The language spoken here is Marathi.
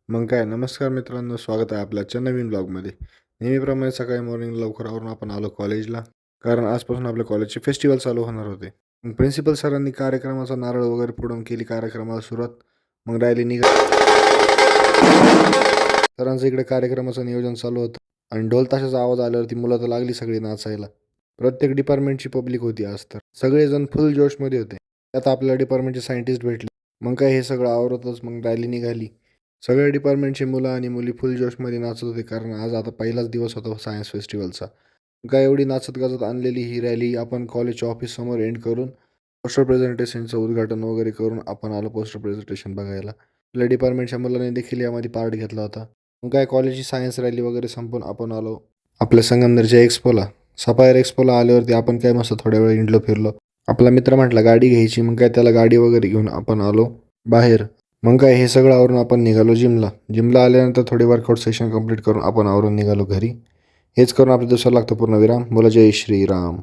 मग काय नमस्कार मित्रांनो, स्वागत आहे आपल्या आजच्या नवीन ब्लॉगमध्ये. नेहमीप्रमाणे सकाळी मॉर्निंग लवकर आवरून आपण आलो कॉलेजला, कारण आजपासून आपल्या कॉलेजचे फेस्टिवल चालू होणार होते. मग प्रिन्सिपल सरांनी कार्यक्रमाचा नारळ वगैरे फोडून केली कार्यक्रमाला सुरुवात. मग रॅली सरांचं इकडे कार्यक्रमाचं नियोजन चालू होतं आणि ढोल ताशाचा आवाज आल्यावरती मुलं तर लागली सगळी नाचायला. प्रत्येक डिपार्टमेंटची पब्लिक होती आज तर. सगळेजण फुल जोशमध्ये होते. त्यात आपल्या डिपार्टमेंटचे सायंटिस्ट भेटले. मग काय हे सगळं आवरतच मग रॅली निघाली. सगळ्या डिपार्टमेंटची मुलं आणि मुली फुल जोशमध्ये नाचत होते, कारण आज आता पहिलाच दिवस होता सायन्स फेस्टिवलचा. काय एवढी नाचत गाजत आणलेली ही रॅली आपण कॉलेजच्या ऑफिससमोर एंड करून पोस्टर प्रेझेंटेशनचं उद्घाटन वगैरे करून आपण आलो पोस्टर प्रेझेंटेशन बघायला. आपल्या डिपार्टमेंटच्या मुलांनी देखील यामध्ये पार्ट घेतला होता. मग काय कॉलेजची सायन्स रॅली वगैरे संपून आपण आलो आपल्या संगमनेरच्या एक्सपोला. सफायर एक्सपोला आल्यावरती आपण काय मस्त थोड्या वेळ हिंडलो फिरलो. आपला मित्र म्हटला गाडी घ्यायची, मग काय त्याला गाडी वगैरे घेऊन आपण आलो बाहेर. मग काय हे सगळं आवरून आपण निघालो जिमला आल्यानंतर थोडे वर्कआउट सेशन कंप्लीट करून आपण आवरून निघालो घरी. हेच करून आपल्या दिवसाला लागतो पूर्ण विराम. बोला जय श्रीराम.